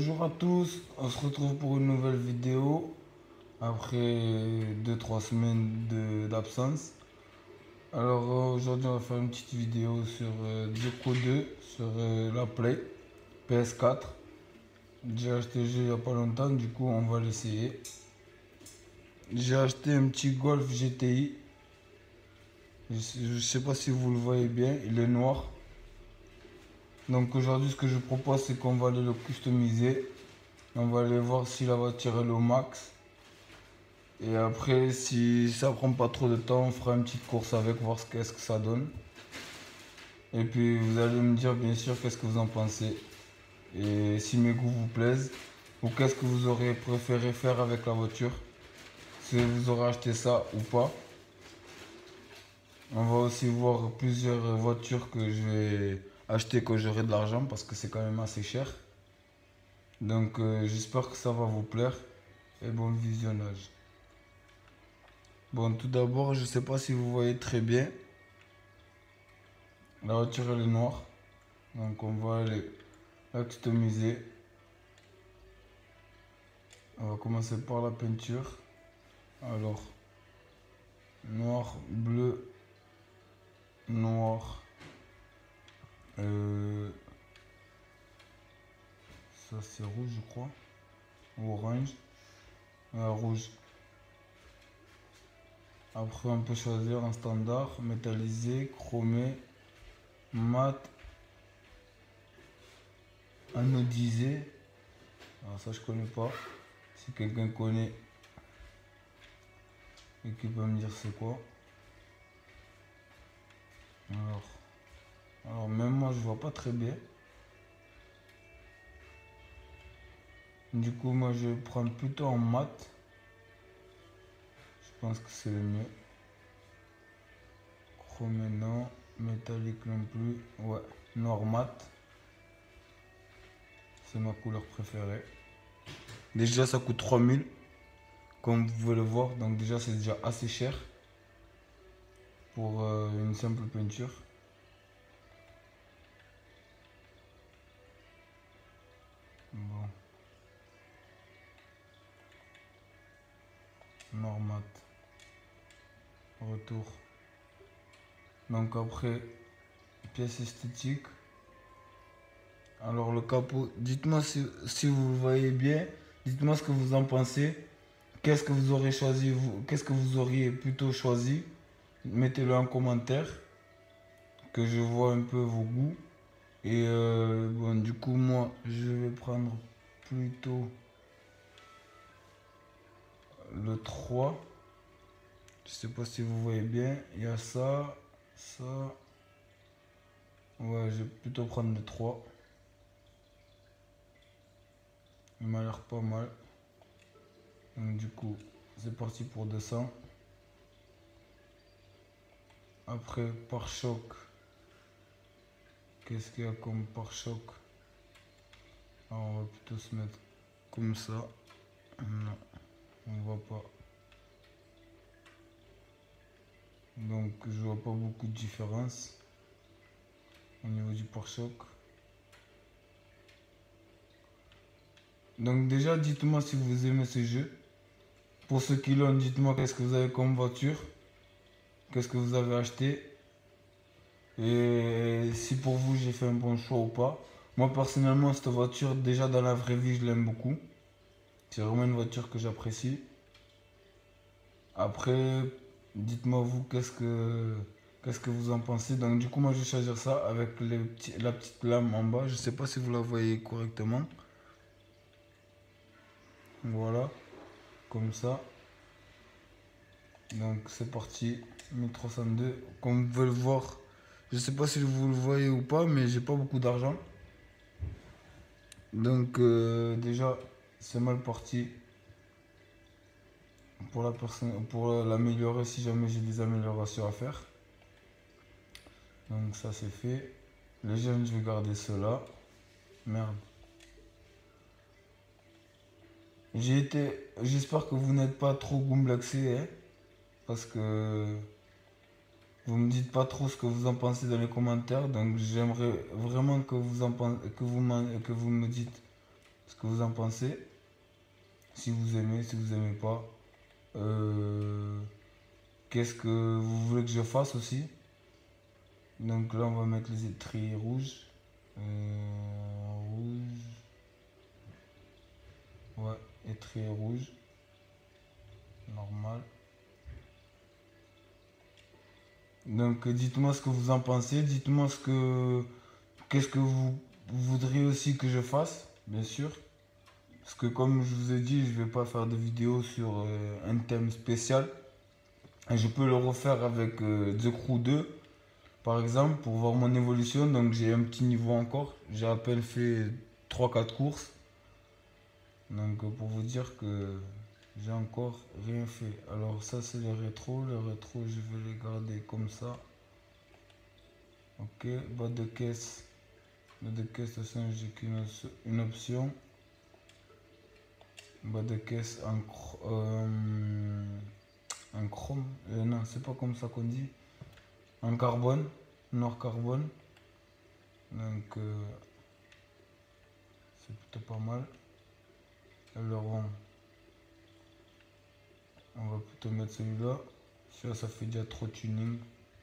Bonjour à tous, on se retrouve pour une nouvelle vidéo après 2-3 semaines d'absence. Alors aujourd'hui on va faire une petite vidéo sur Diablo 2 sur la Play PS4. J'ai acheté le jeu il n'y a pas longtemps, du coup on va l'essayer. J'ai acheté un petit Golf GTI. Je sais pas si vous le voyez bien, il est noir. Donc aujourd'hui ce que je propose c'est qu'on va aller le customiser. On va aller voir si la voiture est au max. Et après, si ça prend pas trop de temps, on fera une petite course avec, voir qu'est-ce que ça donne. Et puis vous allez me dire bien sûr qu'est-ce que vous en pensez. Et si mes goûts vous plaisent. Ou qu'est-ce que vous auriez préféré faire avec la voiture. Si vous aurez acheté ça ou pas. On va aussi voir plusieurs voitures que je vais acheter quand j'aurai de l'argent parce que c'est quand même assez cher. Donc j'espère que ça va vous plaire. Et bon visionnage. Bon, tout d'abord, je sais pas si vous voyez très bien. La voiture elle est noire. Donc on va aller la customiser. On va commencer par la peinture. Alors, noir, bleu, noir. euh, Ça c'est rouge je crois. Ou orange. Rouge. Après on peut choisir un standard, métallisé, chromé, mat, anodisé. Alors ça je connais pas. Si quelqu'un connaît et qui peut me dire c'est quoi. Alors même moi je vois pas très bien. Du coup moi je vais prendre plutôt en mat. Je pense que c'est le mieux. Chromé non. Métallique non plus. Ouais. Noir mat. C'est ma couleur préférée. Déjà ça coûte 3000. Comme vous pouvez le voir. Donc déjà c'est déjà assez cher. Pour une simple peinture. Bon. Noir mat. Retour. Donc après, pièce esthétique. Alors le capot, dites-moi si vous le voyez bien. Dites-moi ce que vous en pensez. Qu'est-ce que vous aurez choisi vous? Qu'est-ce que vous auriez plutôt choisi? Mettez-le en commentaire. Que je vois un peu vos goûts. Et bon, du coup, moi, je vais prendre plutôt le 3. Je sais pas si vous voyez bien. Il y a ça, ça. Ouais, je vais plutôt prendre le 3. Il m'a l'air pas mal. Donc du coup, c'est parti pour 200. Après, pare-choc. Qu'est-ce qu'il y a comme pare-choc? Alors, on va plutôt se mettre comme ça. Non, on voit pas. Donc je vois pas beaucoup de différence au niveau du pare-choc. Donc déjà, dites-moi si vous aimez ce jeu. Pour ceux qui l'ont, dites-moi qu'est-ce que vous avez comme voiture. Qu'est-ce que vous avez acheté. Et si pour vous j'ai fait un bon choix ou pas. Moi personnellement, cette voiture, déjà dans la vraie vie, je l'aime beaucoup. C'est vraiment une voiture que j'apprécie. Après, dites-moi vous qu'est-ce que vous en pensez. Donc du coup moi je vais choisir ça avec la petite lame en bas. Je sais pas si vous la voyez correctement. Voilà, comme ça. Donc c'est parti, 1302. Comme vous pouvez le voir, je sais pas si vous le voyez ou pas, mais j'ai pas beaucoup d'argent. Donc déjà c'est mal parti pour la personne, pour l'améliorer si jamais j'ai des améliorations à faire. Donc ça c'est fait. Les jeunes, je vais garder cela. Merde. J'espère que vous n'êtes pas trop gomblexé, hein, parce que vous me dites pas trop ce que vous en pensez dans les commentaires. Donc j'aimerais vraiment que vous me dites ce que vous en pensez. Si vous aimez, si vous aimez pas. Qu'est-ce que vous voulez que je fasse aussi. Donc là, on va mettre les étriers rouges. Rouge. Ouais, étrier rouge. Normal. Donc dites-moi ce que vous en pensez. Dites-moi qu'est-ce que vous voudriez aussi que je fasse, bien sûr. Parce que comme je vous ai dit, je vais pas faire de vidéo sur un thème spécial. Et je peux le refaire avec The Crew 2, par exemple, pour voir mon évolution. Donc j'ai un petit niveau encore. J'ai à peine fait 3-4 courses. Donc pour vous dire que j'ai encore rien fait. Alors ça c'est les rétros. Les rétros je vais les garder comme ça. Ok, bas de caisse. Bas de caisse, de toute façon j'ai qu'une option. Bas de caisse en chrome. Non, c'est pas comme ça qu'on dit. En carbone. Noir carbone. Donc c'est plutôt pas mal. Alors on va plutôt mettre celui-là. Celui-là ça fait déjà trop tuning.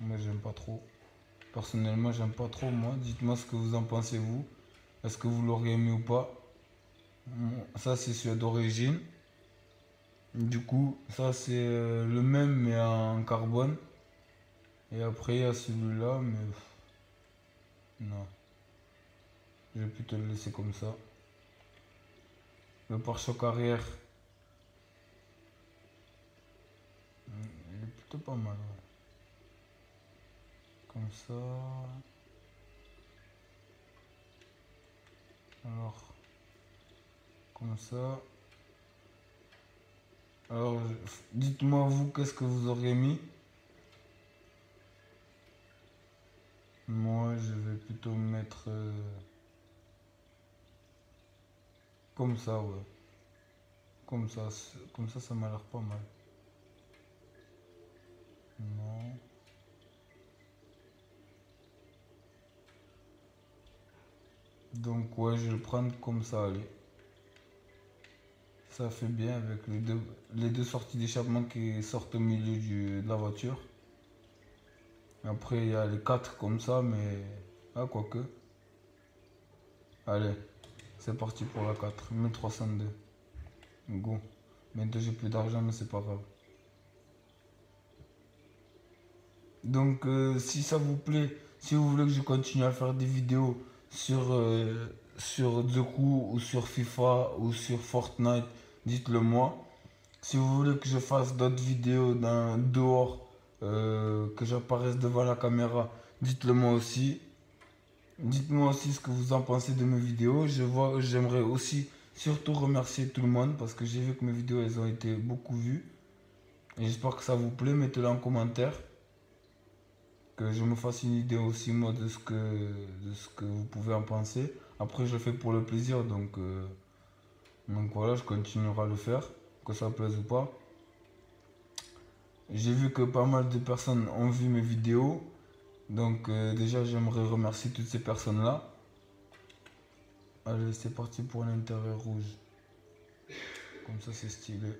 Moi j'aime pas trop. Personnellement j'aime pas trop moi. Dites-moi ce que vous en pensez vous. Est-ce que vous l'auriez aimé ou pas? Ça c'est celui d'origine. Du coup ça c'est le même mais en carbone. Et après il y a celui-là mais non. Je vais plutôt le laisser comme ça. Le pare-choc arrière. Il est plutôt pas mal. Ouais. Comme ça. Alors. Comme ça. Alors, dites-moi vous, qu'est-ce que vous auriez mis? Moi, je vais plutôt mettre comme ça, ouais. Comme ça, ça m'a l'air pas mal. Non. Donc, ouais, je vais le prendre comme ça, allez. Ça fait bien avec les deux sorties d'échappement qui sortent au milieu de la voiture. Après, il y a les 4 comme ça, mais... Ah, quoique. Allez, c'est parti pour la 4. 1302. Go. Bientôt, j'ai plus d'argent, mais c'est pas grave. Donc, si ça vous plaît, si vous voulez que je continue à faire des vidéos sur The Crew ou sur FIFA ou sur Fortnite, dites-le moi. Si vous voulez que je fasse d'autres vidéos dehors, que j'apparaisse devant la caméra, dites-le moi aussi. Dites-moi aussi ce que vous en pensez de mes vidéos. J'aimerais aussi surtout remercier tout le monde parce que j'ai vu que mes vidéos elles ont été beaucoup vues. Et j'espère que ça vous plaît. Mettez-le en commentaire. Que je me fasse une idée aussi moi de ce que vous pouvez en penser. Après je le fais pour le plaisir donc voilà, je continuerai à le faire, que ça plaise ou pas. J'ai vu que pas mal de personnes ont vu mes vidéos. Donc déjà j'aimerais remercier toutes ces personnes là. Allez c'est parti pour l'intérieur rouge. Comme ça c'est stylé.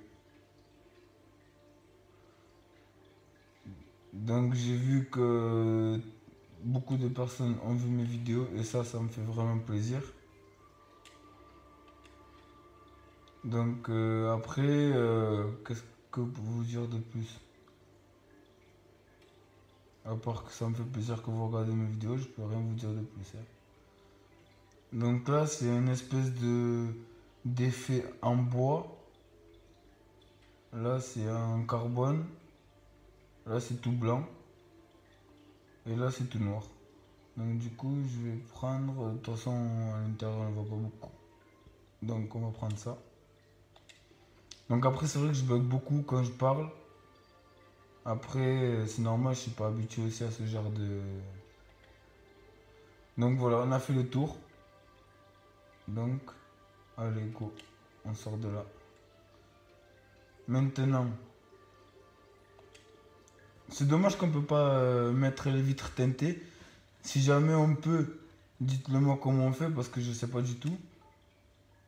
Donc j'ai vu que beaucoup de personnes ont vu mes vidéos et ça me fait vraiment plaisir. Donc après, qu'est-ce que vous dire de plus? À part que ça me fait plaisir que vous regardez mes vidéos, je peux rien vous dire de plus. Hein. Donc là c'est une espèce d'effet en bois. Là c'est en carbone. Là c'est tout blanc. Et là c'est tout noir. Donc du coup je vais prendre, de toute façon à l'intérieur on ne voit pas beaucoup. Donc on va prendre ça. Donc après c'est vrai que je bug beaucoup quand je parle. Après c'est normal, je suis pas habitué aussi à ce genre de... Donc voilà, on a fait le tour. Donc allez go, on sort de là. Maintenant, c'est dommage qu'on peut pas mettre les vitres teintées. Si jamais on peut, dites-le moi comment on fait parce que je sais pas du tout.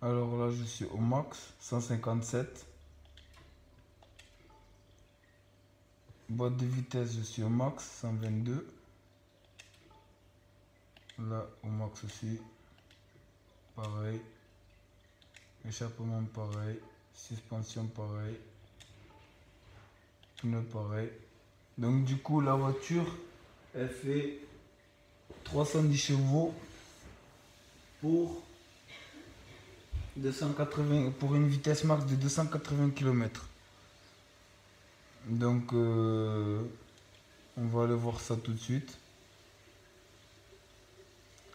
Alors là, je suis au max, 157. Boîte de vitesse, je suis au max, 122. Là, au max aussi. Pareil. Échappement pareil. Suspension pareil. Pneu pareil. Donc du coup, la voiture, elle fait 310 chevaux pour 280, pour une vitesse max de 280 km. Donc on va aller voir ça tout de suite.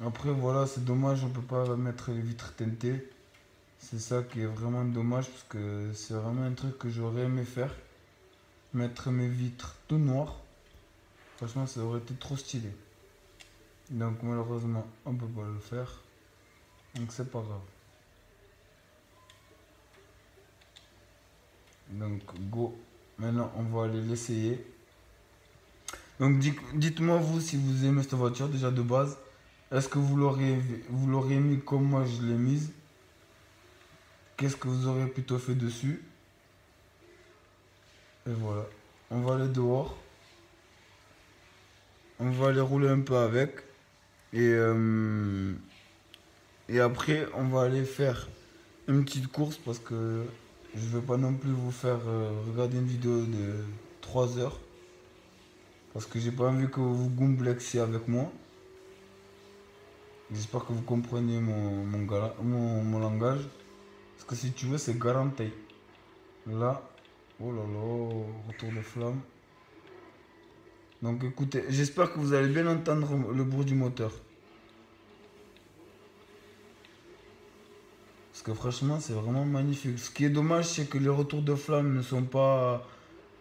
Après voilà, c'est dommage, on peut pas mettre les vitres teintées. C'est ça qui est vraiment dommage parce que c'est vraiment un truc que j'aurais aimé faire. Mettre mes vitres tout noires. Franchement, ça aurait été trop stylé. Donc malheureusement, on peut pas le faire. Donc c'est pas grave. Donc go. Maintenant, on va aller l'essayer. Donc dites-moi vous si vous aimez cette voiture déjà de base. Est-ce que vous l'auriez mis comme moi je l'ai mise? Qu'est-ce que vous auriez plutôt fait dessus? Et voilà. On va aller dehors. On va aller rouler un peu avec. Et après, on va aller faire une petite course parce que je ne vais pas non plus vous faire regarder une vidéo de 3 heures. Parce que j'ai pas envie que vous gomblexiez avec moi. J'espère que vous comprenez mon langage. Parce que si tu veux, c'est garanti. Là, oh là là, retour de flamme. Donc écoutez, j'espère que vous allez bien entendre le bruit du moteur. Parce que franchement, c'est vraiment magnifique. Ce qui est dommage, c'est que les retours de flamme ne sont pas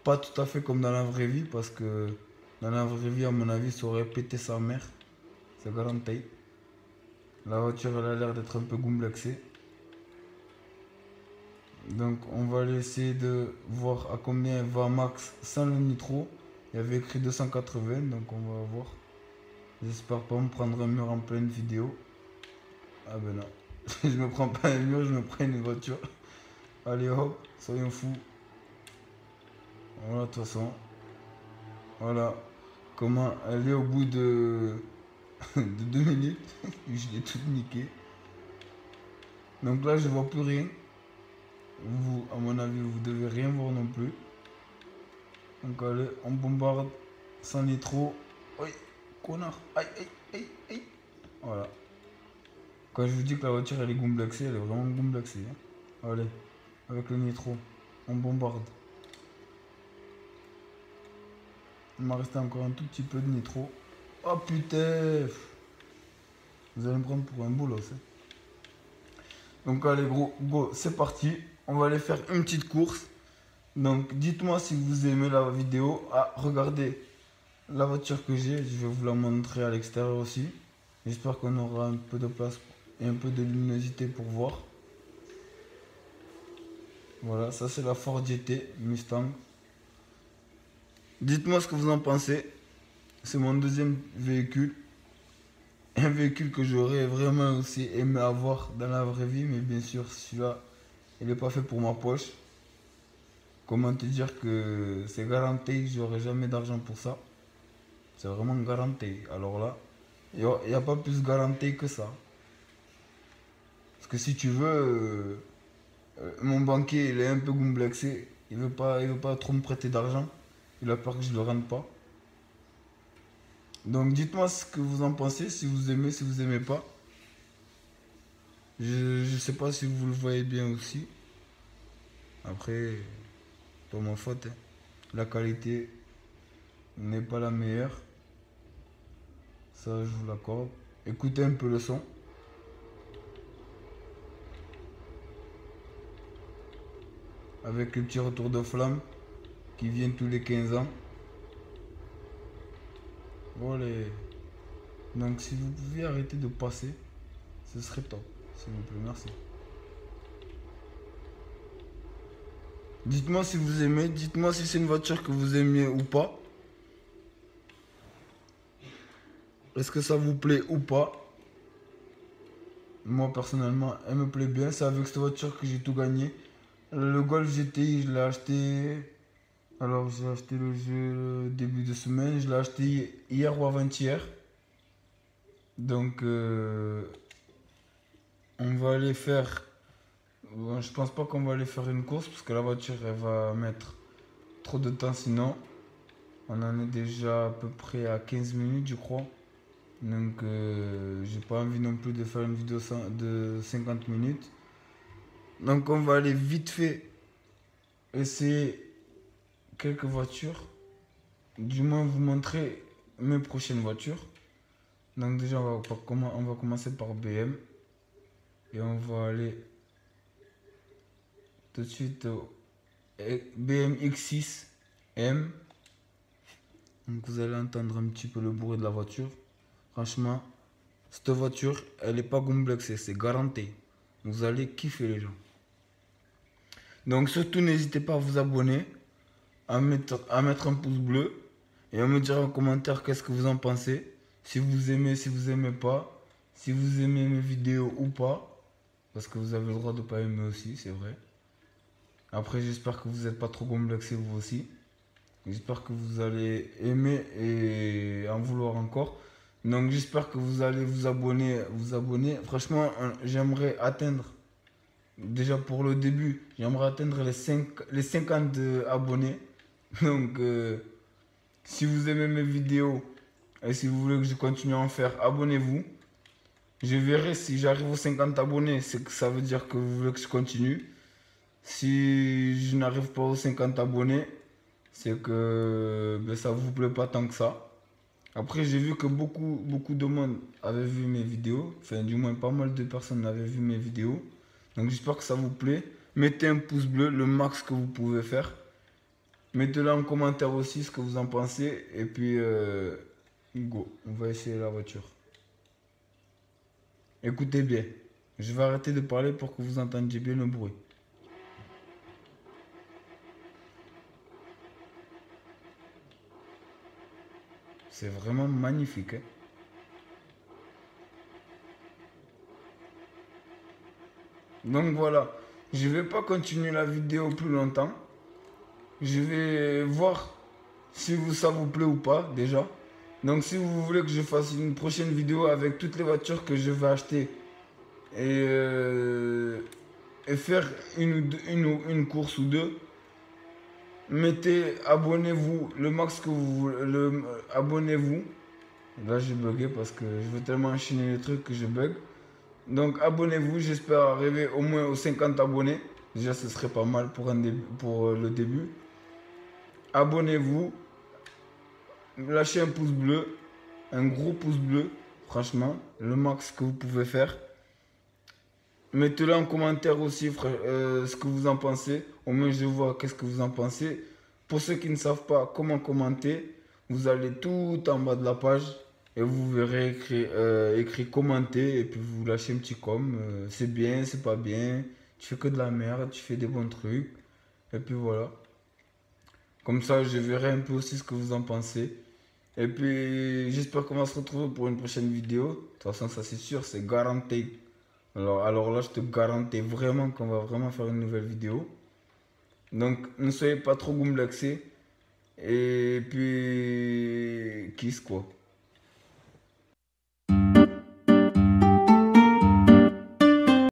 tout à fait comme dans la vraie vie. Parce que dans la vraie vie, à mon avis, ça aurait pété sa mère. C'est garanti. La voiture, elle a l'air d'être un peu gomblexée. Donc on va aller essayer de voir à combien elle va max sans le nitro. Il y avait écrit 280, donc on va voir. J'espère pas me prendre un mur en pleine vidéo. Ah ben non. Je me prends pas un mur, je me prends une voiture. Allez hop, soyons fous. Voilà, de toute façon. Voilà. Comment elle est au bout de, de 2 minutes. Je l'ai toute niqué. Donc là, je vois plus rien. Vous, à mon avis, vous devez rien voir non plus. Donc allez, on bombarde sans nitro. Aïe, connard. Aïe, aïe, aïe, aïe. Voilà. Quand je vous dis que la voiture elle est gomblexée, elle est vraiment gomblexée. Hein. Allez, avec le nitro, on bombarde. Il m'a resté encore un tout petit peu de nitro. Oh putain. Vous allez me prendre pour un bolos. Hein. Donc allez gros, go, c'est parti. On va aller faire une petite course. Donc dites-moi si vous aimez la vidéo. Ah, regardez la voiture que j'ai. Je vais vous la montrer à l'extérieur aussi. J'espère qu'on aura un peu de place et un peu de luminosité pour voir. Voilà, ça c'est la Ford GT Mustang. Dites-moi ce que vous en pensez. C'est mon deuxième véhicule. Un véhicule que j'aurais vraiment aussi aimé avoir dans la vraie vie. Mais bien sûr, celui-là, il n'est pas fait pour ma poche. Comment te dire que c'est garanti que j'aurai jamais d'argent pour ça. C'est vraiment garanti. Alors là, il n'y a pas plus garanti que ça. Parce que si tu veux, mon banquier il est un peu gomblexé. Il veut pas trop me prêter d'argent. Il a peur que je le rende pas. Donc dites-moi ce que vous en pensez, si vous aimez, si vous aimez pas. Je sais pas si vous le voyez bien aussi. Après, pas ma faute. Hein. La qualité n'est pas la meilleure. Ça, je vous l'accorde. Écoutez un peu le son. Avec les petits retours de flamme qui viennent tous les 15 ans. Voilà. Donc si vous pouviez arrêter de passer, ce serait top. S'il vous plaît, merci. Dites-moi si vous aimez, dites-moi si c'est une voiture que vous aimiez ou pas. Est-ce que ça vous plaît ou pas? moi personnellement, elle me plaît bien. C'est avec cette voiture que j'ai tout gagné. Le Golf GTI, je l'ai acheté. Alors, j'ai acheté le jeu début de semaine. Je l'ai acheté hier ou avant-hier. Donc, on va aller faire. Bon, je pense pas qu'on va aller faire une course parce que la voiture, elle va mettre trop de temps sinon. On en est déjà à peu près à 15 minutes, je crois. Donc, j'ai pas envie non plus de faire une vidéo de 50 minutes. Donc, on va aller vite fait essayer quelques voitures. Du moins, vous montrer mes prochaines voitures. Donc, déjà, on va commencer par BM. Et on va aller tout de suite au BM X6 M. Donc, vous allez entendre un petit peu le bruit de la voiture. Franchement, cette voiture, elle n'est pas complexée, c'est garanti. Vous allez kiffer les gens. Donc surtout, n'hésitez pas à vous abonner, à mettre un pouce bleu et à me dire en commentaire qu'est-ce que vous en pensez. Si vous aimez, si vous aimez pas, si vous aimez mes vidéos ou pas. Parce que vous avez le droit de ne pas aimer aussi, c'est vrai. Après, j'espère que vous n'êtes pas trop complexé vous aussi. J'espère que vous allez aimer et en vouloir encore. Donc j'espère que vous allez vous abonner. Franchement, j'aimerais atteindre, déjà pour le début, j'aimerais atteindre les 50 abonnés. Donc si vous aimez mes vidéos et si vous voulez que je continue à en faire, abonnez-vous. Je verrai si j'arrive aux 50 abonnés, c'est que ça veut dire que vous voulez que je continue. Si je n'arrive pas aux 50 abonnés, c'est que ça vous plaît pas tant que ça. Après, j'ai vu que beaucoup de monde avait vu mes vidéos. Enfin, du moins, pas mal de personnes avaient vu mes vidéos. Donc, j'espère que ça vous plaît. Mettez un pouce bleu, le max que vous pouvez faire. Mettez-le en commentaire aussi ce que vous en pensez. Et puis, go, on va essayer la voiture. Écoutez bien. Je vais arrêter de parler pour que vous entendiez bien le bruit. C'est vraiment magnifique, hein. Donc voilà, je vais pas continuer la vidéo plus longtemps. Je vais voir si ça vous plaît ou pas déjà. Donc si vous voulez que je fasse une prochaine vidéo avec toutes les voitures que je vais acheter et faire une course ou deux, abonnez-vous le max que vous abonnez-vous. Là j'ai bugué parce que je veux tellement enchaîner les trucs que je bug. Donc abonnez-vous, j'espère arriver au moins aux 50 abonnés. Déjà ce serait pas mal pour le début. Abonnez-vous, lâchez un pouce bleu, un gros pouce bleu, franchement, le max que vous pouvez faire. Mettez-le en commentaire aussi ce que vous en pensez. Au moins je vois qu'est-ce que vous en pensez. Pour ceux qui ne savent pas comment commenter, vous allez tout en bas de la page et vous verrez écrit commenter et puis vous lâchez un petit com. C'est bien, c'est pas bien, tu fais que de la merde, tu fais des bons trucs. Et puis voilà. Comme ça, je verrai un peu aussi ce que vous en pensez. Et puis, j'espère qu'on va se retrouver pour une prochaine vidéo. De toute façon, ça c'est sûr, c'est garanti. Alors là, je te garantis vraiment qu'on va vraiment faire une nouvelle vidéo. Donc, ne soyez pas trop complexés. Et puis, kiss quoi.